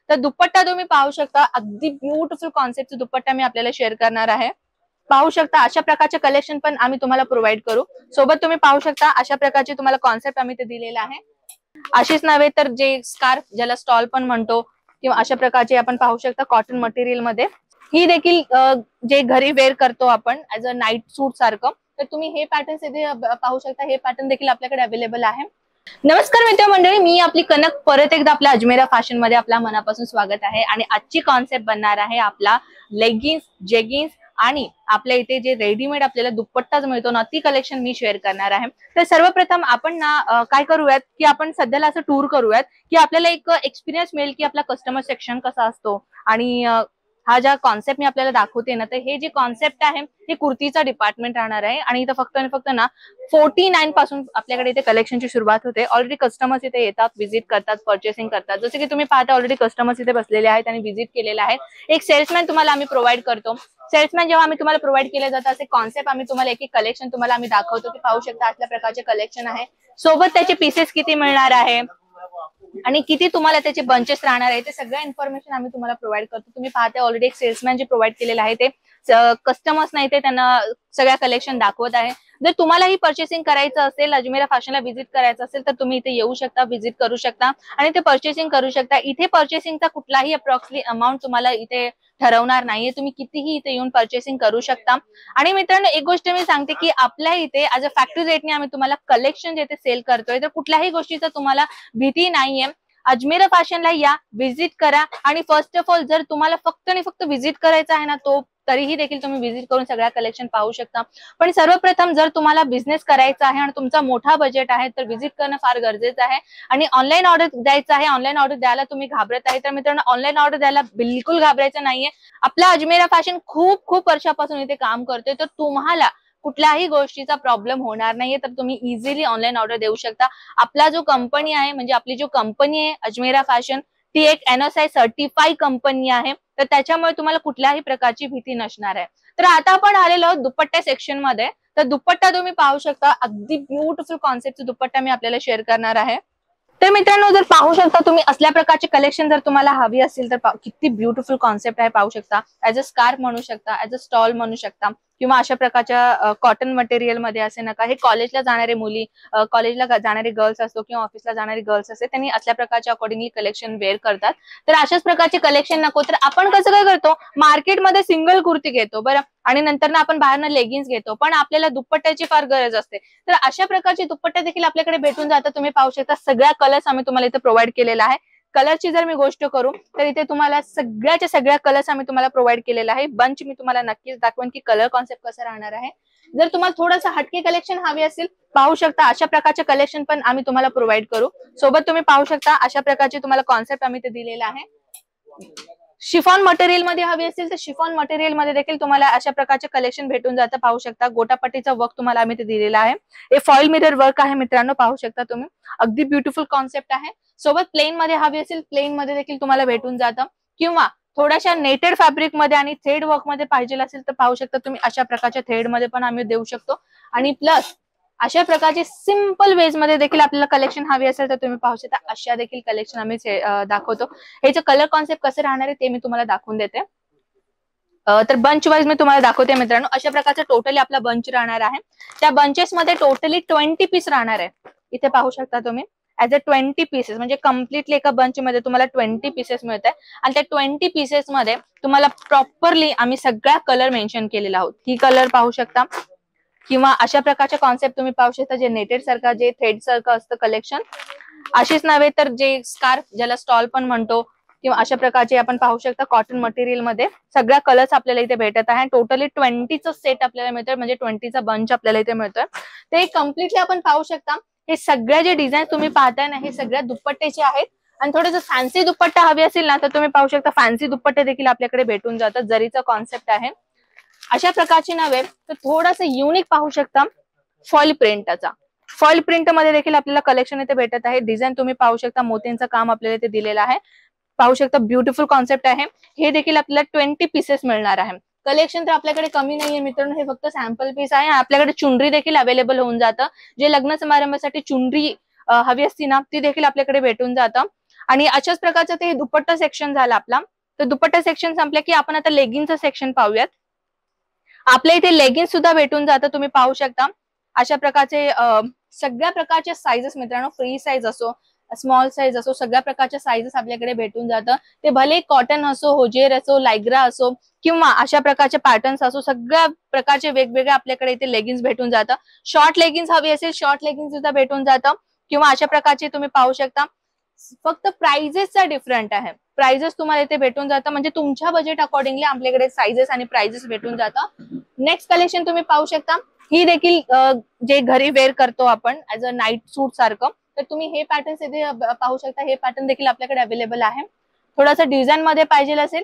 तर दुपट्टा तुम्ही पाहू शकता, अगदी ब्युटिफुल कॉन्सेप्टचा दुपट्टा मी आपल्याला शेअर करणार आहे। पाहू शकता अशा प्रकारचे कलेक्शन पण आम्ही तुम्हाला प्रोव्हाइड करू। सोबत तुम्ही पाहू शकता अशा प्रकारचे तुम्हाला कॉन्सेप्ट आम्ही ते दिलेला आहे। अशीच नव्हे तर जे स्कार्फ ज्याला स्टॉल पण म्हणतो किंवा अशा प्रकारचे आपण पाहू शकता कॉटन मटेरियल मध्ये। ही देखील जे घरी वेअर करतो आपण ऍज अ नाईट सूट सारखं, तर तुम्ही हे पॅटर्न्स इथे पाहू शकता। हे पॅटर्न देखील आपल्याकडे अवेलेबल आहे। नमस्कार मित्रमंडळी, मी आपली कनक परत एकदा आपल्या अजमेरा फॅशन मध्ये आपल्या मनापासून स्वागत आहे। आणि आजची कॉन्सेप्ट बनणार आहे आपला लेगिन्स, जेगिन्स आणि आपल्या इथे जे रेडीमेड आपल्याला दुपट्टाच मिळतो ना, ती कलेक्शन मी शेअर करणार आहे। तर सर्वप्रथम आपण ना काय करूयात की आपण सध्याला असं टूर करूयात की आपल्याला एक एक्सपिरियन्स मिळेल की आपला कस्टमर सेक्शन कसा असतो। आणि हा ज्या कॉन्सेप्ट मी आपल्याला दाखवते ना, तर हे जे कॉन्सेप्ट आहे हे कुर्तीचा डिपार्टमेंट राहणार आहे। आणि इथं फक्त आणि फक्त ना 49 पासून आपल्याकडे इथे कलेक्शनची सुरुवात होते। ऑलरेडी कस्टमर्स इथे येतात, व्हिजिट करतात, परचेसिंग करतात। जसे की तुम्ही पाहता ऑलरेडी कस्टमर्स इथे बसलेले आहेत आणि व्हिजिट केलेला आहे। एक सेल्समॅन तुम्हाला आम्ही प्रोव्हाइड करतो। सेल्समॅन जेव्हा आम्ही तुम्हाला प्रोव्हाइड केले जातात असे कॉन्सेप्ट आम्ही तुम्हाला एक एक कलेक्शन तुम्हाला आम्ही दाखवतो की पाहू शकता अशा प्रकारचे कलेक्शन आहे। सोबत त्याचे पीसेस किती मिळणार आहे आणि किती तुम्हाला त्याचे बंचेस राहणार आहे, ते सगळं इन्फॉर्मेशन आम्ही तुम्हाला प्रोव्हाइड करतो। तुम्ही पाहता ऑलरेडी एक सेल्समॅन जे प्रोव्हाइड केलेलं आहे ते कस्टमर्स नाही ते त्यांना सगळ्या कलेक्शन दाखवत आहे। जर तुम्हालाही परचेसिंग करायचं असेल, अजमेरा फॅशनला व्हिजिट करायचं असेल, तर तुम्ही इथे येऊ शकता, व्हिजिट करू शकता आणि ते परचेसिंग करू शकता। इथे परचेसिंगचा कुठलाही अप्रॉक्सिमेटली अमाऊंट तुम्हाला इथे ठरवणार नाहीये, तुम्ही कितीही इथे येऊन परचेसिंग करू शकता। आणि मित्रांनो एक गोष्ट मी सांगते की आपल्या इथे ऍज अ फॅक्टरी रेटने आम्ही तुम्हाला कलेक्शन जे ते सेल करतोय, तर कुठल्याही गोष्टीचा तुम्हाला भीती नाहीये। अजमेरा फॅशनला या, व्हिजिट करा आणि फर्स्ट ऑफ ऑल जर तुम्हाला फक्त आणि फक्त व्हिजिट करायचा आहे ना, तो तरीही देखील तुम्ही व्हिजिट करून सगळ्या कलेक्शन पाहू शकता। पण सर्वप्रथम जर तुम्हाला बिझनेस करायचा आहे आणि तुमचा मोठा बजेट आहे, तर व्हिजिट करणं फार गरजेचं आहे। आणि ऑनलाईन ऑर्डर द्यायचं आहे, ऑनलाईन ऑर्डर द्यायला तुम्ही घाबरत आहे, तर मित्रांनो ऑनलाईन ऑर्डर द्यायला बिलकुल घाबरायचं नाहीये। आपला अजमेरा फॅशन खूप खूप वर्षापासून इथे काम करतोय, तर तुम्हाला कुठल्याही गोष्टीचा प्रॉब्लेम होणार नाहीये, तर तुम्ही इझिली ऑनलाईन ऑर्डर देऊ शकता। आपला जो कंपनी आहे म्हणजे आपली जो कंपनी आहे अजमेरा फॅशन, ती एक NSI सर्टिफाईड कंपनी आहे, तर त्याच्यामुळे तुम्हाला कुठल्याही प्रकारची भीती नसणार आहे। तर आता आपण आलेलो आहोत दुपट्टा सेक्शन मध्ये। तर दुपट्टा तुम्ही पाहू शकता, अगदी ब्युटिफुल कॉन्सेप्टचा दुपट्टा मी आपल्याला शेअर करणार आहे। तर मित्रांनो जर पाहू शकता तुम्ही असल्या प्रकारचे कलेक्शन जर तुम्हाला हवी असेल तर किती ब्युटिफुल कॉन्सेप्ट आहे पाहू शकता। ऍज अ स्कार्फ म्हणू शकता, ऍज अ स्टॉल म्हणू शकता किंवा अशा प्रकारच्या कॉटन मटेरियल मध्ये असे नका। हे कॉलेजला जाणारे मुली, कॉलेजला जाणारे गर्ल्स असतो किंवा ऑफिसला जाणारे गर्ल्स असते, त्यांनी असल्या प्रकारच्या अकॉर्डिंगली कलेक्शन वेअर करतात। तर अशाच प्रकारचे कलेक्शन नको तर आपण कसं काय करतो, मार्केटमध्ये सिंगल कुर्ती घेतो बरं, आणि नंतर ना आपण बाहेरनं लेगिन्स घेतो, पण आपल्याला दुपट्ट्याची फार गरज असते। तर अशा प्रकारचे दुपट्टे देखील आपल्याकडे भेटून जातात। तुम्ही पाहू शकता सगळ्या कलर्स आम्ही तुम्हाला इथे प्रोव्हाइड केलेला आहे। कलरची जर मी गोष्ट करू तर इथे तुम्हाला सगळ्याच्या सगळ्या कलर्स आम्ही तुम्हाला प्रोव्हाइड केलेला आहे। बंच मी तुम्हाला नक्कीच दाखवेन की कलर कॉन्सेप्ट कसं राहणार आहे। जर तुम्हाला थोडंसं हटके कलेक्शन हवी असेल, पाहू शकता अशा प्रकारचे कलेक्शन पण आम्ही तुम्हाला प्रोव्हाइड करू। सोबत तुम्ही पाहू शकता अशा प्रकारचे तुम्हाला कॉन्सेप्ट आम्ही ते दिलेला आहे। शिफॉन मटेरियल मध्ये हवी असेल तर शिफॉन मटेरियल मध्ये देखील तुम्हाला अशा प्रकारचे कलेक्शन भेटून जातं। पाहू शकता गोटापट्टीचा वर्क तुम्हाला आम्ही ते दिलेला आहे। हे फॉइल मिरर वर्क आहे मित्रांनो, पाहू शकता तुम्ही, अगदी ब्युटिफुल कॉन्सेप्ट आहे। सोबत प्लेन मध्ये हवी असेल, प्लेन मध्ये देखील तुम्हाला भेटून जातं किंवा थोड्याशा नेटेड फॅब्रिक मध्ये आणि थ्रेड वर्क मध्ये पाहिजे असेल तर पाहू शकता तुम्ही अशा प्रकारच्या थ्रेड मध्ये पण आम्ही देऊ शकतो। आणि प्लस अशा प्रकारचे सिंपल वेज मध्ये देखील आपल्याला कलेक्शन हवी असेल तर तुम्ही पाहू शकता अशा देखील कलेक्शन आम्ही दाखवतो। ह्याचं कलर कॉन्सेप्ट कसं राहणार आहे ते मी तुम्हाला दाखवून देते। तर बंच वाईज मी तुम्हाला दाखवते मित्रांनो, अशा प्रकारचा टोटली आपला बंच राहणार आहे। त्या बंचेस मध्ये टोटली 20 पीस राहणार आहे। इथे पाहू शकता तुम्ही ऍज अ 20 पीसेस, म्हणजे कम्प्लिटली एका बंच मध्ये तुम्हाला 20 पीसेस मिळत आहे। आणि त्या 20 पीसेस मध्ये तुम्हाला प्रॉपरली आम्ही सगळ्या कलर मेन्शन केलेला आहोत। ही कलर पाहू शकता किंवा अशा प्रकारचे कॉन्सेप्ट तुम्ही पाहू शकता, जे नेटेड सारखं, जे थ्रेड सारखं असतं कलेक्शन। अशीच नव्हे तर जे स्कार्फ ज्याला स्टॉल पण म्हणतो किंवा अशा प्रकारचे आपण पाहू शकता कॉटन मटेरियल मध्ये सगळ्या कलर्स आपल्याला इथे भेटत आहे। टोटली 20चं सेट आपल्याला मिळतोय, म्हणजे 20चा बंच आपल्याला इथे मिळतोय। ते कम्प्लिटली आपण पाहू शकता हे सगळ्या जे डिझाईन तुम्ही पाहताय ना, हे सगळ्या दुपट्ट्याचे आहेत। आणि थोडंसं फॅन्सी दुपट्टा हवी असेल ना तर तुम्ही पाहू शकता फॅन्सी दुपट्टे देखील आपल्याकडे भेटून जातात। जरीचा कॉन्सेप्ट आहे। अशा प्रकारची नव्हे तर थोडंसं युनिक पाहू शकता फॉइल प्रिंटचा। फॉइल प्रिंट मध्ये देखील आपल्याला कलेक्शन इथे भेटत आहे। डिझाईन तुम्ही पाहू शकता, मोत्यांचं काम आपल्याला इथे दिलेलं आहे। पाहू शकता ब्युटिफुल कॉन्सेप्ट आहे। हे देखील आपल्याला 20 पीसेस मिळणार आहे। कलेक्शन तर आपल्याकडे कमी नाहीये मित्रांनो, हे फक्त सॅम्पल पीस आहे। आपल्याकडे चुनरी देखील अवेलेबल होऊन जातं, जे लग्न समारंभासाठी चुनरी हवी असती ना ती देखील आपल्याकडे भेटून जातं. आणि अशाच प्रकारचं ते दुपट्टा सेक्शन झाला आपला. तर दुपट्टा सेक्शन संपलं की आपण आता लेगिंगचं सेक्शन पाहूयात. आपल्या इथे लेगिंग सुद्धा भेटून जातं, तुम्ही पाहू शकता. अशा प्रकारचे सगळ्या प्रकारच्या साईजेस मित्रांनो, फ्री साईज असो, स्मॉल साईज असो, सगळ्या प्रकारच्या साईजेस आपल्याकडे भेटून जातं. ते भले कॉटन असो, होजेर असो, लायग्रा असो किंवा अशा प्रकारचे पॅटर्न्स असो, सगळ्या प्रकारचे वेगवेगळे आपल्याकडे इथे लेगिन्स भेटून जातं. शॉर्ट लेगिन्स हवी असेल, शॉर्ट लेगिन्स सुद्धा भेटून जातं किंवा अशा प्रकारचे तुम्ही पाहू शकता. फक्त प्राइजेसचा डिफरंट आहे. प्राइजेस तुम्हाला इथे भेटून जातं, म्हणजे तुमच्या बजेट अकॉर्डिंगली आपल्याकडे साईजेस आणि प्राइजेस भेटून जातं. नेक्स्ट कलेक्शन तुम्ही पाहू शकता. ही देखील जे घरी वेअर करतो आपण ऍज अ नाईट सूट सारखं, तर तुम्ही हे पॅटर्न इथे पाहू शकता. हे पॅटर्न देखील आपल्याकडे अवेलेबल आहे. थोडासा डिझाईन मध्ये पाहिजे असेल,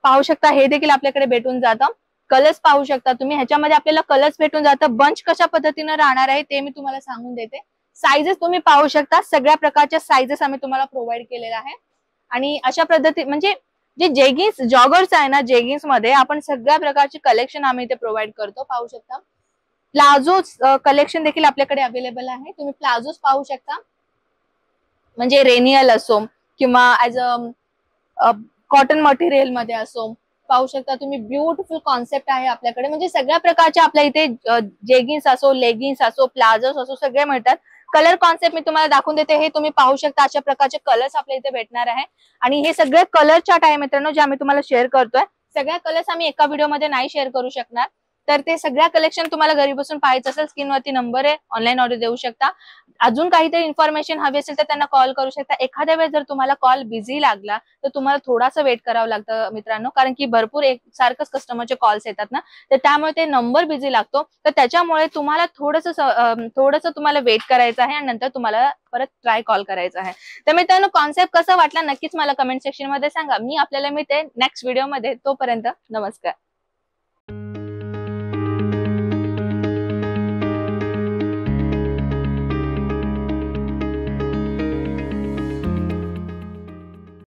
पाहू शकता, हे देखील आपल्याकडे भेटून जातं. कलर्स पाहू शकता तुम्ही, ह्याच्यामध्ये आपल्याला कलर्स भेटून जातं. बंच कशा पद्धतीने राहणार आहे ते मी तुम्हाला सांगून देते. साईजेस तुम्ही पाहू शकता, सगळ्या प्रकारच्या साईजेस आम्ही तुम्हाला प्रोव्हाइड केलेल्या आहे. आणि अशा पद्धती म्हणजे जे जेगिन्स जॉगर्स आहे ना, जेगिन्स मध्ये आपण सगळ्या प्रकारचे कलेक्शन आम्ही इथे प्रोव्हाइड करतो. पाहू शकता प्लाझो कलेक्शन देखील आपल्याकडे अवेलेबल आहे. तुम्ही प्लाझोस पाहू शकता, म्हणजे रेनियल असो किंवा ऍज अ कॉटन मटेरियल मध्ये असो, पाहू शकता तुम्ही. ब्युटिफुल कॉन्सेप्ट आहे आपल्याकडे, म्हणजे सगळ्या प्रकारच्या आपल्या इथे जेगिन्स असो, लेगिन्स असो, प्लाझोस असो, सगळे मिळतात. कलर कॉन्सेप्ट मी तुम्हाला दाखवून देते, हे तुम्ही पाहू शकता. अशा प्रकारचे कलर्स आपल्या इथे भेटणार आहे. आणि हे सगळे कलर चार्ट आहे मित्रांनो, जे आम्ही तुम्हाला शेअर करतोय. सगळ्या कलर्स आम्ही एका व्हिडिओमध्ये नाही शेअर करू शकणार, तर ते सगळ्या कलेक्शन तुम्हाला घरी बसून पाहायचं असेल, स्क्रीनवरती नंबर आहे, ऑनलाईन ऑर्डर देऊ शकता. अजून काहीतरी इन्फॉर्मेशन हवी असेल तर त्यांना कॉल करू शकता. एखाद्या वेळेस जर तुम्हाला कॉल बिझी लागला तर तुम्हाला थोडासा वेट करावं लागतं मित्रांनो, कारण की भरपूर एकसारखंच कस्टमरचे कॉल्स येतात ना, तर त्यामुळे ते नंबर बिझी लागतो. तर त्याच्यामुळे तुम्हाला थोडंसं तुम्हाला वेट करायचं आहे आणि नंतर तुम्हाला परत ट्राय कॉल करायचा आहे. तर मित्रांनो, कॉन्सेप्ट कसा वाटला नक्कीच मला कमेंट सेक्शन मध्ये सांगा. मी आपल्याला मिळते नेक्स्ट व्हिडिओमध्ये. तोपर्यंत नमस्कार.